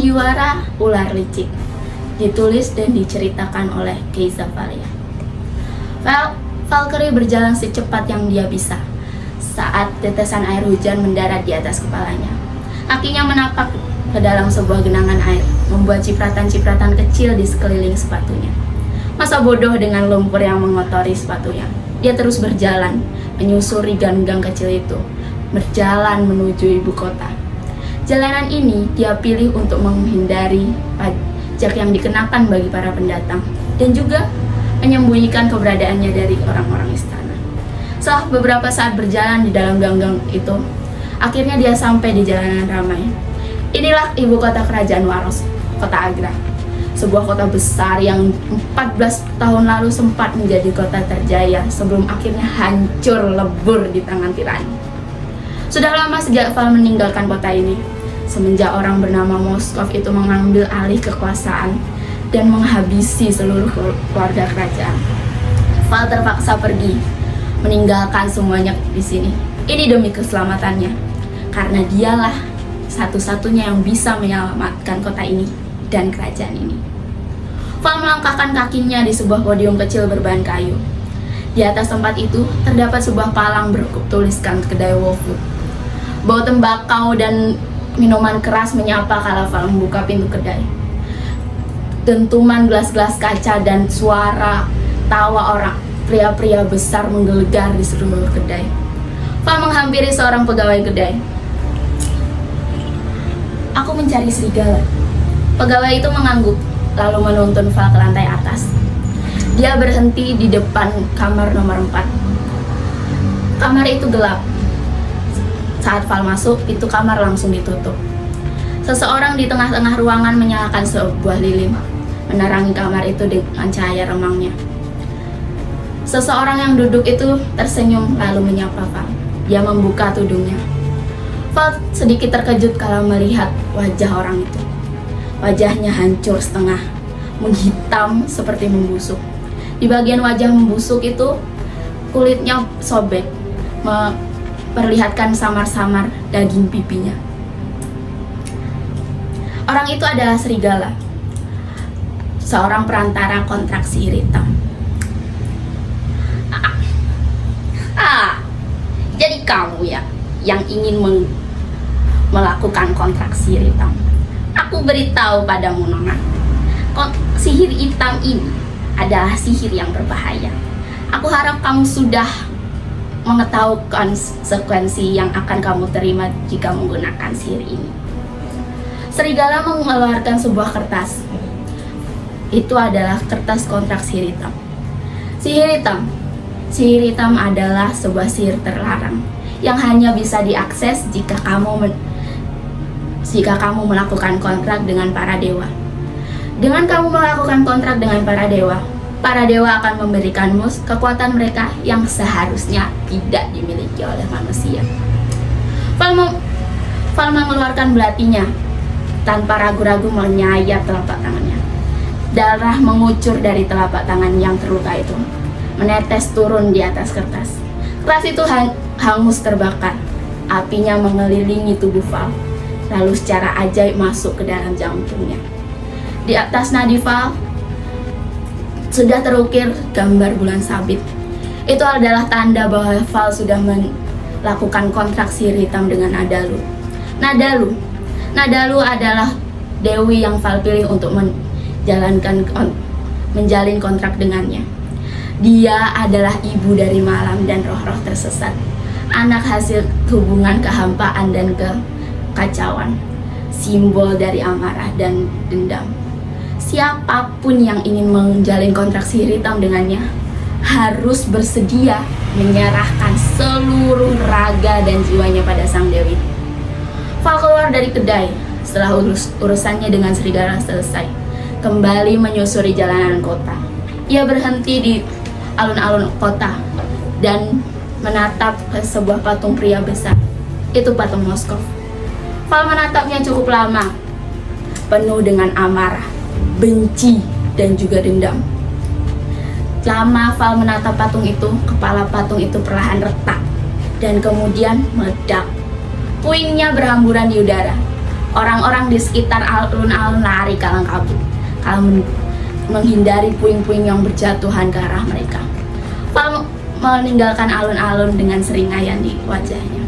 Sandiwara Ular Licik, ditulis dan diceritakan oleh Keiza Valia. Valkyrie berjalan secepat yang dia bisa saat tetesan air hujan mendarat di atas kepalanya. Kakinya menapak ke dalam sebuah genangan air, membuat cipratan-cipratan kecil di sekeliling sepatunya. Masa bodoh dengan lumpur yang mengotori sepatunya. Dia terus berjalan, menyusuri gang-gang kecil itu, berjalan menuju ibu kota. Jalanan ini dia pilih untuk menghindari pajak yang dikenakan bagi para pendatang dan juga menyembunyikan keberadaannya dari orang-orang istana. Setelah beberapa saat berjalan di dalam gang-gang itu, akhirnya dia sampai di jalanan ramai. Inilah ibu kota kerajaan Waros, kota Agra. Sebuah kota besar yang 14 tahun lalu sempat menjadi kota terjaya sebelum akhirnya hancur lebur di tangan tirani. Sudah lama sejak Val meninggalkan kota ini, semenjak orang bernama Moskov itu mengambil alih kekuasaan dan menghabisi seluruh keluarga kerajaan. Val terpaksa pergi, meninggalkan semuanya di sini. Ini demi keselamatannya, karena dialah satu-satunya yang bisa menyelamatkan kota ini dan kerajaan ini. Val melangkahkan kakinya di sebuah podium kecil berbahan kayu. Di atas tempat itu terdapat sebuah palang bertuliskan kedai Wolfwood. Bau tembakau dan minuman keras menyapa kala Val membuka pintu kedai. Dentuman gelas-gelas kaca dan suara tawa orang pria-pria besar menggelegar di seluruh kedai. Val menghampiri seorang pegawai kedai. "Aku mencari serigala." Pegawai itu mengangguk, lalu menuntun Val ke lantai atas. Dia berhenti di depan kamar nomor 4. Kamar itu gelap. Saat Val masuk, pintu kamar langsung ditutup. Seseorang di tengah-tengah ruangan menyalakan sebuah lilin, menerangi kamar itu dengan cahaya remangnya. Seseorang yang duduk itu tersenyum lalu menyapa Val. Dia membuka tudungnya. Val sedikit terkejut kalau melihat wajah orang itu. Wajahnya hancur setengah, menghitam seperti membusuk. Di bagian wajah membusuk itu, kulitnya sobek, memperlihatkan samar-samar daging pipinya. Orang itu adalah serigala, seorang perantara kontrak sihir hitam. Jadi kamu ya yang ingin melakukan kontrak sihir hitam. Aku beritahu padamu, Nona, sihir hitam ini adalah sihir yang berbahaya. Aku harap kamu sudah mengetahui konsekuensi yang akan kamu terima jika menggunakan sihir ini. Serigala mengeluarkan sebuah kertas. Itu adalah kertas kontrak sihir hitam. Sihir hitam. Sihir hitam adalah sebuah sihir terlarang yang hanya bisa diakses jika kamu melakukan kontrak dengan para dewa. Dengan kamu melakukan kontrak dengan para dewa akan memberikanmu kekuatan mereka yang seharusnya tidak dimiliki oleh manusia. Val mengeluarkan belatinya tanpa ragu-ragu menyayat telapak tangannya. Darah mengucur dari telapak tangan yang terluka itu, menetes turun di atas kertas. Kertas itu hangus terbakar. Apinya mengelilingi tubuh Val, lalu secara ajaib masuk ke dalam jantungnya. Di atas nadi Val sudah terukir gambar bulan sabit. Itu adalah tanda bahwa Val sudah melakukan kontrak sihir hitam dengan Nadalu. Nadalu adalah dewi yang Val pilih untuk menjalin kontrak dengannya. Dia adalah ibu dari malam dan roh-roh tersesat, anak hasil hubungan kehampaan dan kekacauan, simbol dari amarah dan dendam. Siapapun yang ingin menjalin kontrak sihir hitam dengannya harus bersedia menyerahkan seluruh raga dan jiwanya pada sang dewi. Val keluar dari kedai setelah urusannya dengan serigala selesai, kembali menyusuri jalanan kota. Ia berhenti di alun-alun kota dan menatap ke sebuah patung pria besar. Itu patung Moskov. Val menatapnya cukup lama, penuh dengan amarah, benci, dan juga dendam. Lama Val menatap patung itu, kepala patung itu perlahan retak dan kemudian meledak. Puingnya berhamburan di udara. Orang-orang di sekitar alun-alun lari kalang kabut, menghindari puing-puing yang berjatuhan ke arah mereka. Val meninggalkan alun-alun dengan seringayan di wajahnya.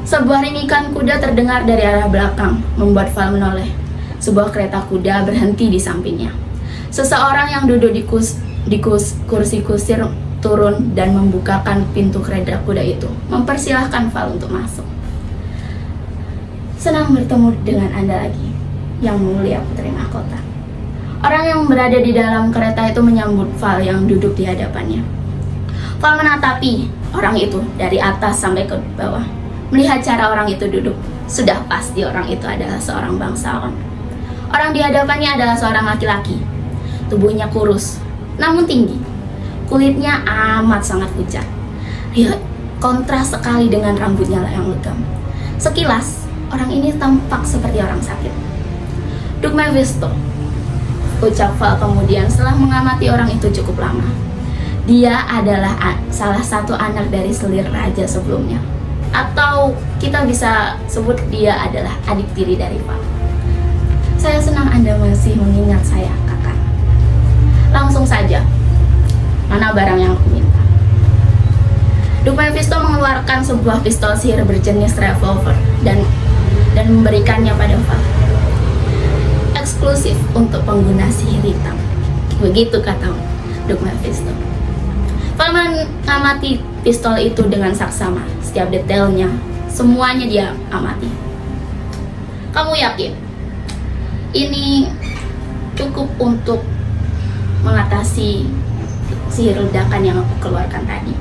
Sebuah ringikan kuda terdengar dari arah belakang, membuat Val menoleh. Sebuah kereta kuda berhenti di sampingnya. Seseorang yang duduk di kursi kusir turun dan membukakan pintu kereta kuda itu, mempersilahkan Val untuk masuk. Senang bertemu dengan Anda lagi, yang mulia putri mahkota. Orang yang berada di dalam kereta itu menyambut Val yang duduk di hadapannya. Val menatapi orang itu dari atas sampai ke bawah. Melihat cara orang itu duduk, sudah pasti orang itu adalah seorang bangsawan. Orang di hadapannya adalah seorang laki-laki. Tubuhnya kurus, namun tinggi. Kulitnya amat sangat pucat. Lihat, kontras sekali dengan rambutnya yang legam. Sekilas, orang ini tampak seperti orang sakit. Duke Mephisto, ucap Val kemudian setelah mengamati orang itu cukup lama. Dia adalah salah satu anak dari selir raja sebelumnya. Atau kita bisa sebut dia adalah adik tiri dari Val. Saya senang Anda masih mengingat saya, kakak. Langsung saja, mana barang yang aku minta? Duke Mephisto mengeluarkan sebuah pistol sihir berjenis revolver dan memberikannya pada Val. Eksklusif untuk pengguna sihir hitam. Begitu kata Duke Mephisto. Val mengamati pistol itu dengan saksama. Setiap detailnya, semuanya dia amati. Kamu yakin ini cukup untuk mengatasi sihir ledakan yang aku keluarkan tadi?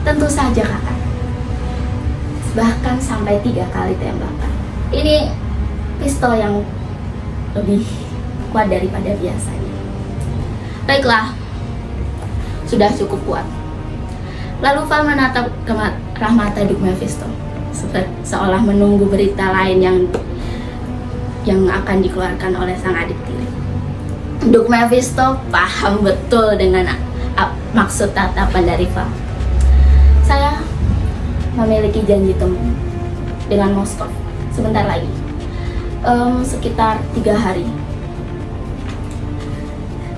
Tentu saja, kakak. Bahkan sampai 3 kali tembakan. Ini pistol yang lebih kuat daripada biasanya. Baiklah, sudah cukup kuat. Lalu Val menatap ke arah mata Duke Mephisto, seolah menunggu berita lain yang akan dikeluarkan oleh sang adik tiri. Duke Mephisto paham betul dengan maksud tatapan dari Val. Saya memiliki janji temu dengan Moskov sebentar lagi, sekitar 3 hari.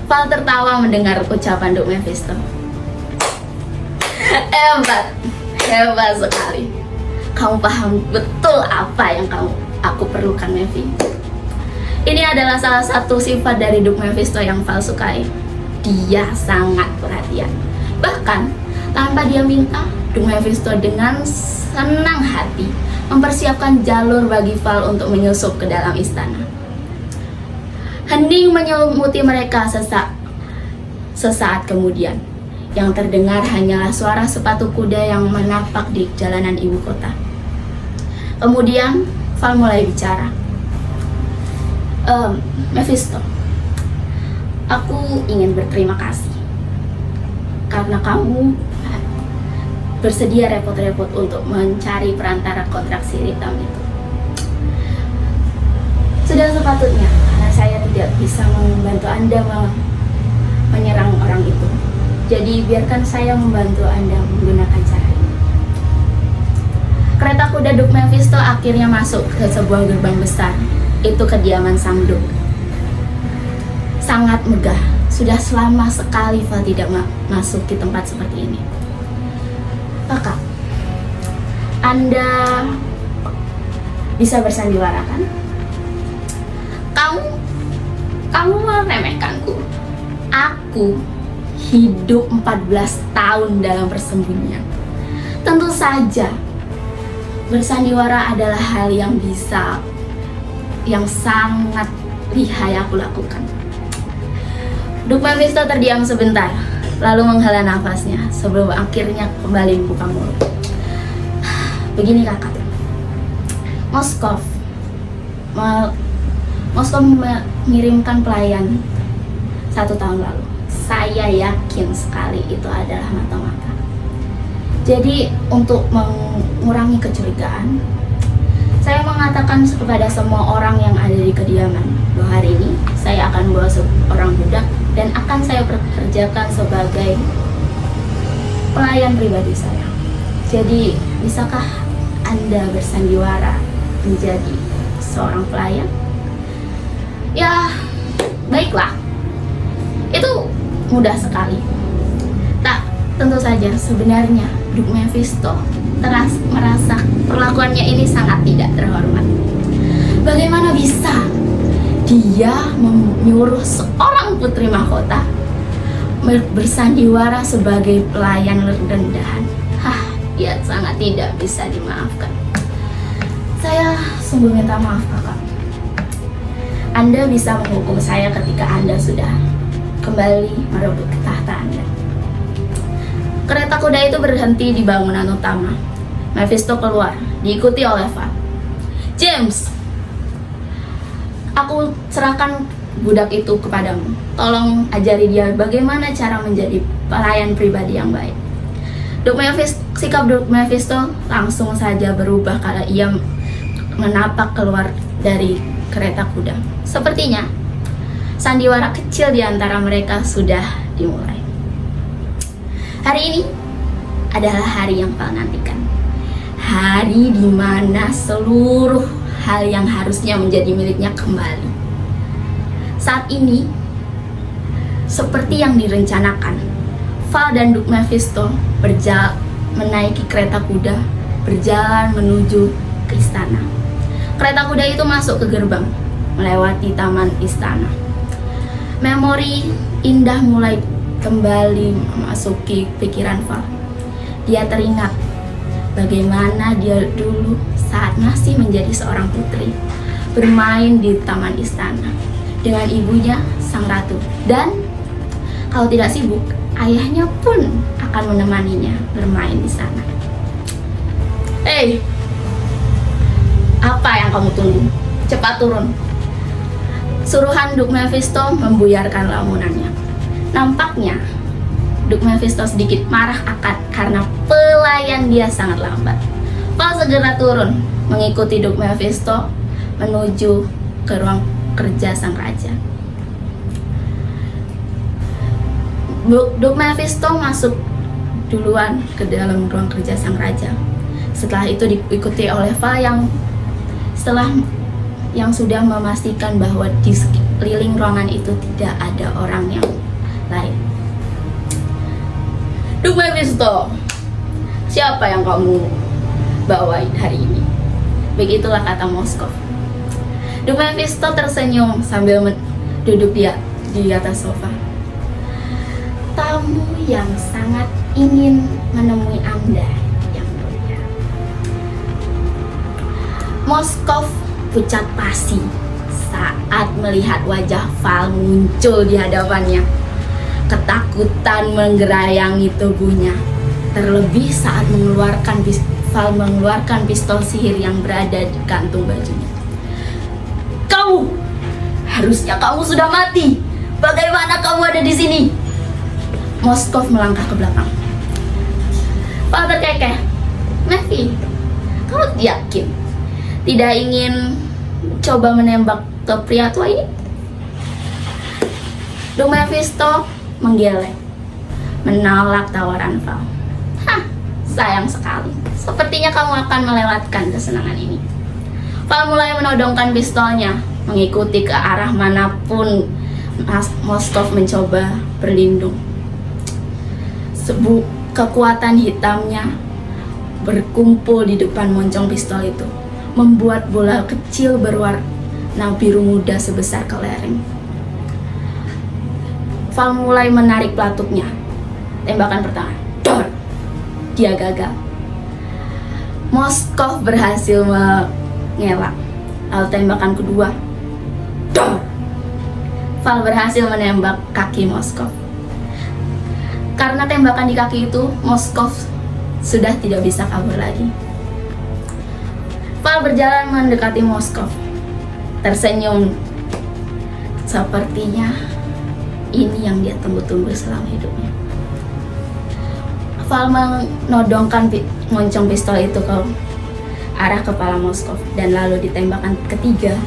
Val tertawa mendengar ucapan Duke Mephisto. Hebat sekali. Kamu paham betul apa yang aku perlukan, Mevi. Ini adalah salah satu sifat dari Duke Mephisto yang Val sukai. Dia sangat perhatian. Bahkan tanpa dia minta, Duke Mephisto dengan senang hati mempersiapkan jalur bagi Val untuk menyusup ke dalam istana. Hening menyelimuti mereka sesaat kemudian. Yang terdengar hanyalah suara sepatu kuda yang menapak di jalanan ibu kota. Kemudian Val mulai bicara. Mephisto, aku ingin berterima kasih karena kamu bersedia repot-repot untuk mencari perantara kontrak sihir hitam itu. Sudah sepatutnya, karena saya tidak bisa membantu Anda menyerang orang itu. Jadi biarkan saya membantu Anda menggunakan cara ini. Kereta kuda Duke Mephisto akhirnya masuk ke sebuah gerbang besar. Itu kediaman sang Duke. Sangat megah. Sudah lama sekali Val tidak masuk di tempat seperti ini. Kakak, Anda bisa bersandiwara kan? Kamu meremehkanku. Aku hidup 14 tahun dalam persembunyian. Tentu saja bersandiwara adalah hal yang sangat lihai aku lakukan. Duke Mephisto terdiam sebentar, lalu menghela nafasnya sebelum akhirnya kembali membuka mulut. Begini kakak, Moskov mengirimkan pelayan 1 tahun lalu. Saya yakin sekali itu adalah mata-mata. Jadi untuk mengurangi kecurigaan, saya mengatakan kepada semua orang yang ada di kediaman bahwa hari ini saya akan membawa seorang budak dan akan saya pekerjakan sebagai pelayan pribadi saya. Jadi bisakah Anda bersandiwara menjadi seorang pelayan? Ya, baiklah. Itu mudah sekali. Tak, tentu saja sebenarnya Duke Mephisto merasa perlakuannya ini sangat tidak terhormat. Bagaimana bisa dia menyuruh seorang putri mahkota bersandiwara sebagai pelayan rendahan? Dia sangat tidak bisa dimaafkan. Saya sungguh minta maaf, Kakak. Anda bisa menghukum saya ketika Anda sudah kembali merebut tahta Anda. Kereta kuda itu berhenti di bangunan utama. Mephisto keluar, diikuti oleh Val. James, aku serahkan budak itu kepadamu. Tolong ajari dia bagaimana cara menjadi pelayan pribadi yang baik. Sikap Duke Mephisto langsung saja berubah karena ia menapak keluar dari kereta kuda. Sepertinya sandiwara kecil di antara mereka sudah dimulai. Hari ini adalah hari yang Val nantikan. Hari di mana seluruh hal yang harusnya menjadi miliknya kembali. Saat ini, seperti yang direncanakan, Val dan Duke Mephisto menaiki kereta kuda, berjalan menuju ke istana. Kereta kuda itu masuk ke gerbang, melewati taman istana. Memori indah mulai kembali memasuki pikiran Val. Dia teringat bagaimana dia dulu saat masih menjadi seorang putri bermain di taman istana dengan ibunya sang ratu, dan kalau tidak sibuk, ayahnya pun akan menemaninya bermain di sana. Hei, apa yang kamu tunggu? Cepat turun. Suruhan Duke Mephisto membuyarkan lamunannya. Nampaknya Duke Mephisto sedikit marah karena pelayan dia sangat lambat. Val segera turun mengikuti Duke Mephisto menuju ke ruang kerja sang raja. Duke Mephisto masuk duluan ke dalam ruang kerja sang raja. Setelah itu diikuti oleh Val yang sudah memastikan bahwa di sekeliling ruangan itu tidak ada orang yang lain. Duke Mephisto, siapa yang kamu bawain hari ini? Begitulah kata Moskov. Duke Mephisto tersenyum sambil duduk di atas sofa. Tamu yang sangat ingin menemui Anda, yang mulia. Moskov pucat pasi saat melihat wajah Val muncul di hadapannya. Ketakutan menggerayangi tubuhnya, terlebih saat Val mengeluarkan pistol sihir yang berada di kantung bajunya. Harusnya kamu sudah mati. Bagaimana kamu ada di sini? Moskov melangkah ke belakang. Val terkekeh. Mephie, kamu yakin tidak ingin coba menembak ke pria tua ini? Duke Mephisto menggeleng, menolak tawaran Val. Sayang sekali. Sepertinya kamu akan melewatkan kesenangan ini. Val mulai menodongkan pistolnya, mengikuti ke arah manapun Moskov mencoba berlindung. Kekuatan hitamnya berkumpul di depan moncong pistol itu, membuat bola kecil berwarna biru muda sebesar kelereng. Val mulai menarik pelatuknya. Tembakan pertama, dor! Dia gagal. Moskov berhasil mengelak. Lalu tembakan kedua, dor! Val berhasil menembak kaki Moskov. Karena tembakan di kaki itu, Moskov sudah tidak bisa kabur lagi. Val berjalan mendekati Moskov, tersenyum. Sepertinya ini yang dia tunggu-tunggu selama hidupnya. Val menodongkan moncong pistol itu ke arah kepala Moskov, dan lalu di tembakan ketiga,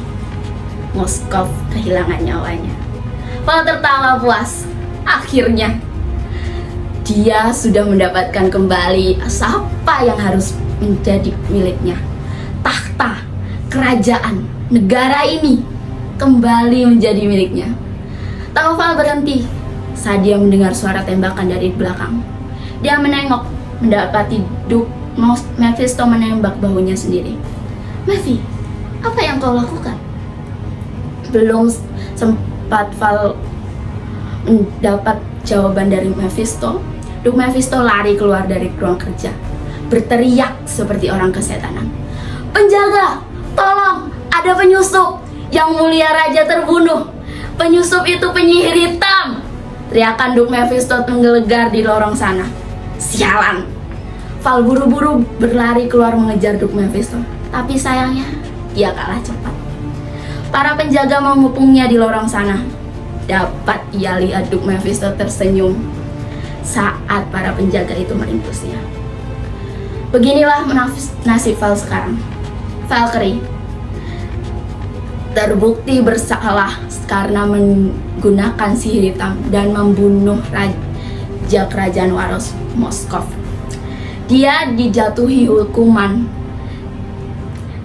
Moskov kehilangan nyawanya. Val tertawa puas. Akhirnya dia sudah mendapatkan kembali apa yang harus menjadi miliknya. Tahta, kerajaan, negara ini kembali menjadi miliknya. Tahu Val berhenti saat dia mendengar suara tembakan dari belakang. Dia menengok, mendapati Duke Mephisto menembak bahunya sendiri. "Mephi, apa yang kau lakukan?" Belum sempat Val mendapat jawaban dari Mephisto, Duke Mephisto lari keluar dari ruang kerja, berteriak seperti orang kesetanan. "Penjaga, tolong, ada penyusup! Yang mulia raja terbunuh! Penyusup itu penyihir hitam!" Teriakan Duke Mephisto menggelegar di lorong sana. Sialan! Val buru-buru berlari keluar mengejar Duke Mephisto, tapi sayangnya dia kalah cepat. Para penjaga mengepungnya di lorong sana. Dapat ia lihat Duke Mephisto tersenyum saat para penjaga itu meringkusnya. Beginilah nasib Val sekarang. Valkyrie terbukti bersalah karena menggunakan sihir hitam dan membunuh Raja Kerajaan Waros Moskov. Dia dijatuhi hukuman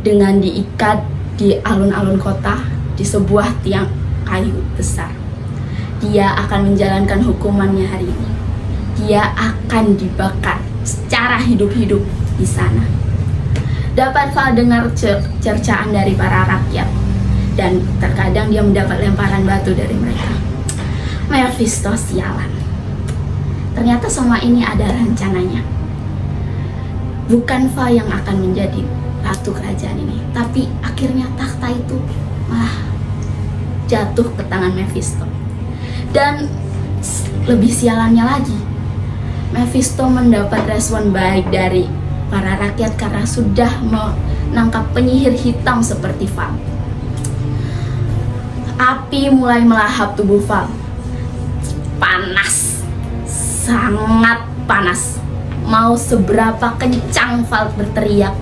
dengan diikat di alun-alun kota di sebuah tiang kayu besar. Dia akan menjalankan hukumannya hari ini. Dia akan dibakar secara hidup-hidup di sana. Dapat Val dengar cercaan dari para rakyat, dan terkadang dia mendapat lemparan batu dari mereka. Mephisto sialan. Ternyata semua ini ada rencananya. Bukan Val yang akan menjadi ratu kerajaan ini, tapi akhirnya takhta itu malah jatuh ke tangan Mephisto. Dan lebih sialannya lagi, Mephisto mendapat respon baik dari para rakyat karena sudah menangkap penyihir hitam seperti Val. Api mulai melahap tubuh Val. Panas, sangat panas. Mau seberapa kencang Val berteriak,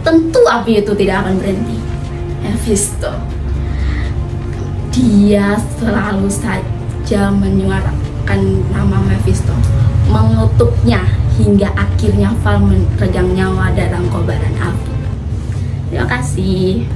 tentu api itu tidak akan berhenti. Mephisto, dia selalu saja menyuarakan nama Mephisto, mengutuknya hingga akhirnya Val meregang nyawa dalam kobaran api. Terima kasih.